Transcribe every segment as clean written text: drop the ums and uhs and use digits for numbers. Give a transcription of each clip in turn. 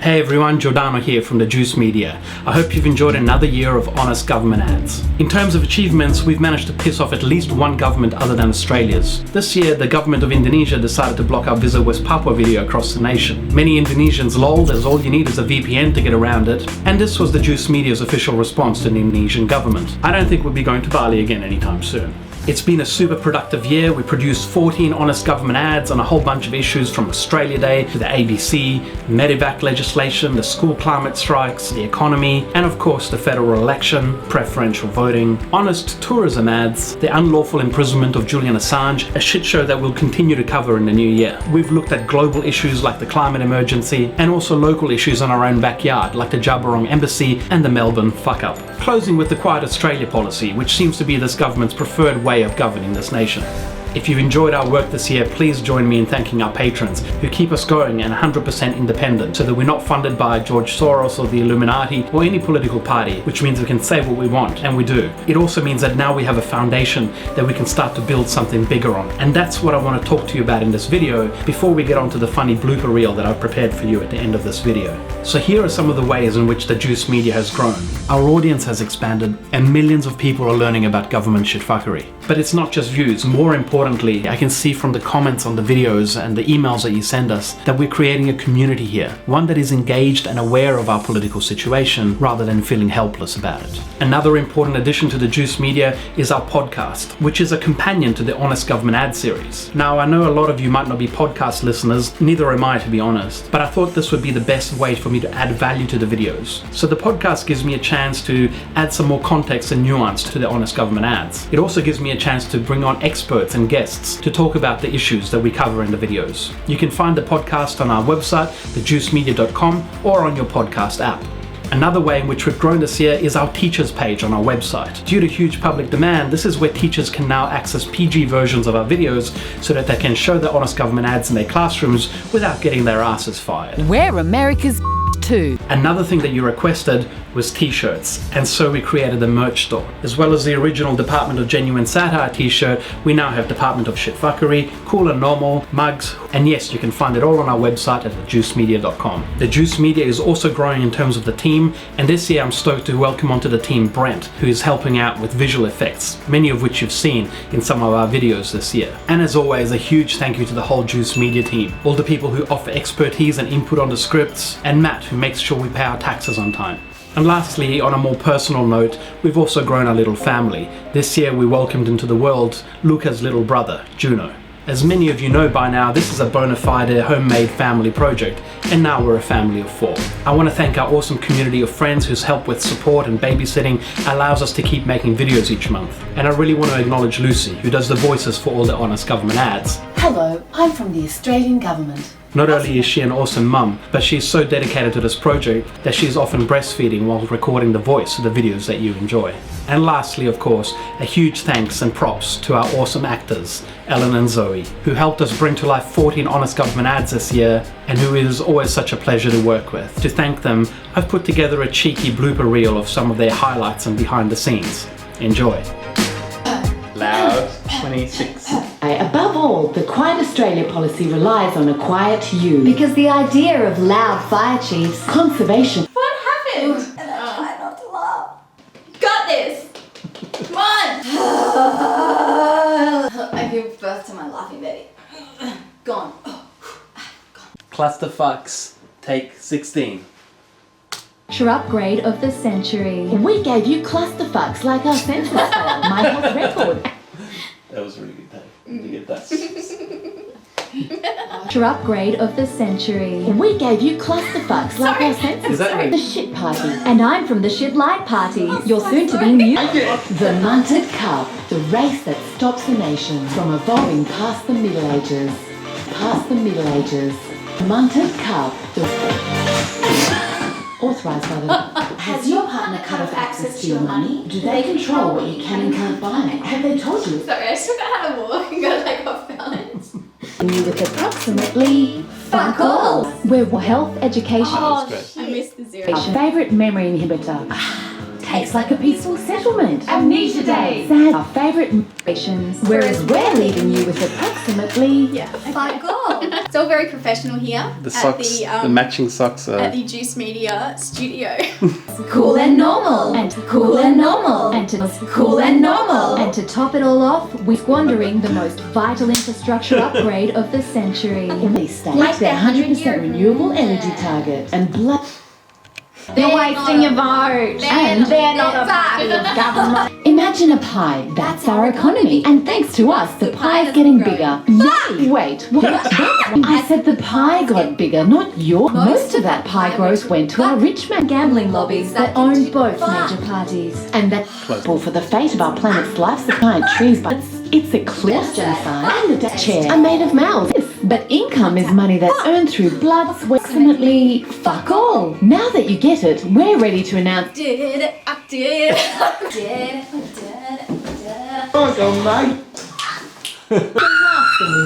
Hey everyone, Giordano here from the Juice Media. I hope you've enjoyed another year of honest government ads. In terms of achievements, we've managed to piss off at least one government other than Australia's. This year, the government of Indonesia decided to block our Visit West Papua video across the nation. Many Indonesians lolled as all you need is a VPN to get around it, and this was the Juice Media's official response to the Indonesian government. I don't think we'll be going to Bali again anytime soon. It's been a super productive year. We produced 14 honest government ads on a whole bunch of issues from Australia Day to the ABC, Medevac legislation, the school climate strikes, the economy, and of course the federal election, preferential voting, honest tourism ads, the unlawful imprisonment of Julian Assange, a shit show that we'll continue to cover in the new year. We've looked at global issues like the climate emergency and also local issues in our own backyard like the Jabarong Embassy and the Melbourne fuck-up. Closing with the Quiet Australia policy, which seems to be this government's preferred way of governing this nation. If you've enjoyed our work this year, please join me in thanking our patrons who keep us going and 100% independent so that we're not funded by George Soros or the Illuminati or any political party, which means we can say what we want, and we do. It also means that now we have a foundation that we can start to build something bigger on. And that's what I want to talk to you about in this video before we get onto the funny blooper reel that I've prepared for you at the end of this video. So here are some of the ways in which the Juice Media has grown. Our audience has expanded and millions of people are learning about government shitfuckery. But it's not just views. More importantly, I can see from the comments on the videos and the emails that you send us that we're creating a community here, one that is engaged and aware of our political situation rather than feeling helpless about it. Another important addition to the Juice Media is our podcast, which is a companion to the Honest Government ad series. Now, I know a lot of you might not be podcast listeners, neither am I to be honest, but I thought this would be the best way for me to add value to the videos. So the podcast gives me a chance to add some more context and nuance to the Honest Government ads. It also gives me a chance to bring on experts and guests to talk about the issues that we cover in the videos. You can find the podcast on our website, thejuicemedia.com, or on your podcast app. Another way in which we've grown this year is our teachers page on our website. Due to huge public demand, this is where teachers can now access PG versions of our videos so that they can show the honest government ads in their classrooms without getting their asses fired. We're America's too. Another thing that you requested was t-shirts, and so we created a merch store. As well as the original Department of Genuine Satire t-shirt, we now have Department of Shitfuckery, Cool and Normal, mugs, and yes, you can find it all on our website at thejuicemedia.com. The Juice Media is also growing in terms of the team, and this year I'm stoked to welcome onto the team Brent, who is helping out with visual effects, many of which you've seen in some of our videos this year. And as always, a huge thank you to the whole Juice Media team, all the people who offer expertise and input on the scripts, and Matt, who makes sure we pay our taxes on time. And lastly, on a more personal note, we've also grown our little family. This year we welcomed into the world Luca's little brother, Juno. As many of you know by now, this is a bona fide homemade family project, and now we're a family of 4. I want to thank our awesome community of friends whose help with support and babysitting allows us to keep making videos each month. And I really want to acknowledge Lucy, who does the voices for all the honest government ads. Hello, I'm from the Australian government. Not only is she an awesome mum, but she's so dedicated to this project that she's often breastfeeding while recording the voice of the videos that you enjoy. And lastly, of course, a huge thanks and props to our awesome actors, Ellen and Zoe, who helped us bring to life 14 honest government ads this year, and who is always such a pleasure to work with. To thank them, I've put together a cheeky blooper reel of some of their highlights and behind the scenes. Enjoy. Loud 26. Above all, the Quiet Australia policy relies on a quiet you. Because the idea of loud fire chiefs... Conservation. What happened? And I try not to laugh. Got this! Come on! I give birth to my laughing baby. Gone. Clusterfucks, take 16. upgrade of the century. We gave you clusterfucks like our census file, my health record. That was really good, Dave. You get that. upgrade of the century. We gave you clusterfucks like our census. Is that right? The shit party. And I'm from the Shit Light Party, your soon-to-be new... The Munted Cup, the race that stops the nation from evolving past the Middle Ages. Past the Middle Ages. Munted Cup, the... Authorised by the... Has your partner cut off access to your money? Do they control what you can and can't buy? Have they told you? Sorry, I still got how to walk and got like off balance. With approximately... Fuck all. We're health education. Oh, I missed the zero. Our favourite memory inhibitor. Tastes like a peaceful settlement. Amnesia Day. Sad. Our favourite missions. Whereas we're leaving you with approximately... Fuck all. It's all very professional here. The socks, the matching socks are... At the Juice Media studio. Cool and normal. And cool and normal. And to cool and normal. And to top it all off, we're squandering the most vital infrastructure upgrade of the century. They state their 100% renewable energy target and They're wasting your vote. And they're not a part of government. Imagine a pie. That's our economy. And thanks to us, the pie is getting bigger. Yay! Wait, what? I said the pie got bigger, not your. Most of that pie growth went to our rich man Gambling lobbies that own both major parties. and that's for the fate of our planet's life supply trees, but it's a clear genocide. And the chair are made of mouths. But income is money that's earned through blood, sweat, approximately fuck all. Now that you get it, we're ready to announce. We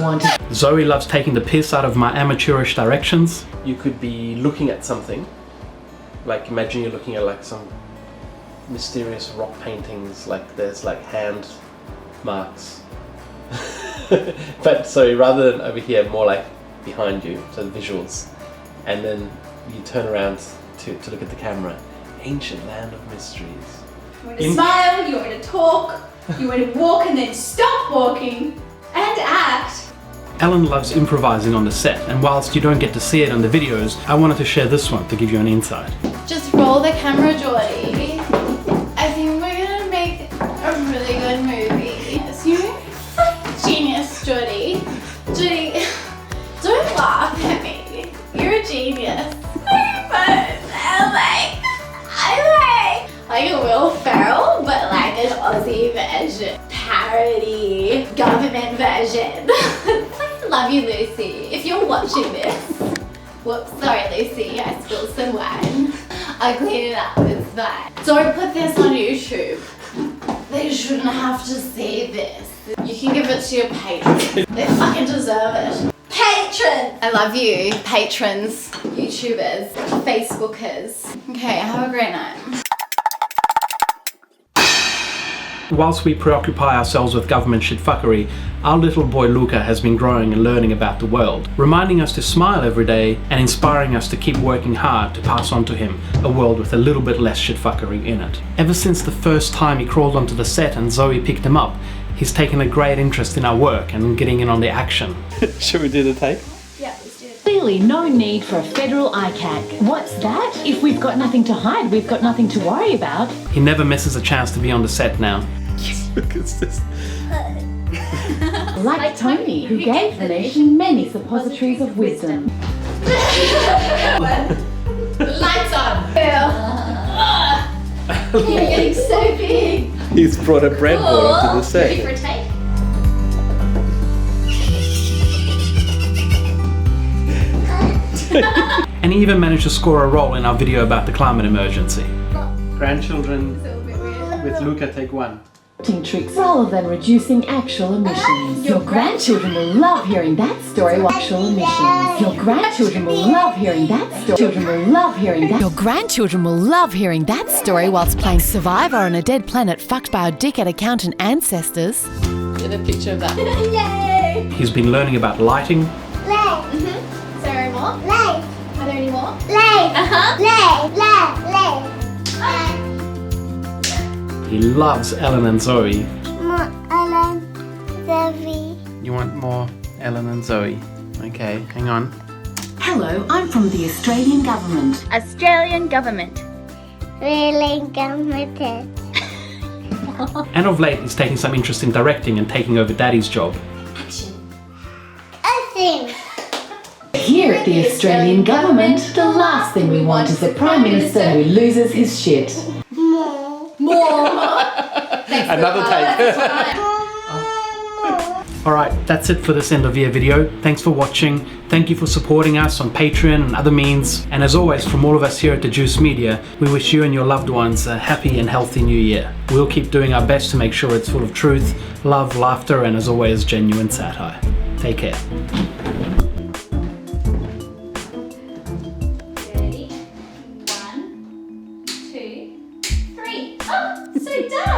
want. Zoe loves taking the piss out of my amateurish directions. You could be looking at something, like imagine you're looking at like some mysterious rock paintings, like there's like hand marks. But so rather than over here, more like behind you, so the visuals, and then you turn around to look at the camera. Ancient land of mysteries. You want to smile, you want to talk, you want to walk and then stop walking and act. Ellen loves improvising on the set, and whilst you don't get to see it on the videos, I wanted to share this one to give you an insight. Just roll the camera, Geordie. I think we're gonna make a really good movie. Yes, you're a genius, Geordie. Geordie, don't laugh at me. You're a genius. But I like a Will Ferrell, but like an Aussie version. Parody, government version. Love you, Lucy. If you're watching this. Whoops, sorry Lucy, I spilled some wine. I'll clean it up, it's fine. Don't put this on YouTube. They shouldn't have to see this. You can give it to your patrons. They fucking deserve it. Patrons! I love you, patrons, YouTubers, Facebookers. Okay, have a great night. Whilst we preoccupy ourselves with government shitfuckery, our little boy Luca has been growing and learning about the world, reminding us to smile every day and inspiring us to keep working hard to pass on to him a world with a little bit less shitfuckery in it. Ever since the first time he crawled onto the set and Zoe picked him up, he's taken a great interest in our work and getting in on the action. Should we do the take? Yeah, let's do it. Clearly no need for a federal ICAC. What's that? If we've got nothing to hide, we've got nothing to worry about. He never misses a chance to be on the set now. Look at this. Like Tony, who gave the nation many suppositories of wisdom. Lights on! You're getting so big. He's brought a breadboard onto the set. Ready for a take? And he even managed to score a role in our video about the climate emergency. Grandchildren with Luca, take one. Tricks rather than reducing actual emissions. Your grandchildren will love hearing that story. Actual emissions. Your grandchildren will love hearing that story. Children will love hearing that. Your grandchildren will love hearing that story whilst playing Survivor on a dead planet fucked by our dickhead accountant ancestors. Get a picture of that. Yay! He's been learning about lighting, Is there any more? Are there any more? he loves Ellen and Zoe. Zoe. You want more Ellen and Zoe? Okay, hang on. Hello, I'm from the Australian government. Australian government. Really committed. And of late, he's taking some interest in directing and taking over Daddy's job. I think. Here at the Australian government, the last thing we want is a Prime Minister who loses his shit. Another take. Alright, that's it for this end of year video. Thanks for watching. Thank you for supporting us on Patreon and other means. And as always, from all of us here at the Juice Media, we wish you and your loved ones a happy and healthy new year. We'll keep doing our best to make sure it's full of truth, love, laughter, and as always, genuine satire. Take care. Ready? 1, 2, 3. Oh, so done!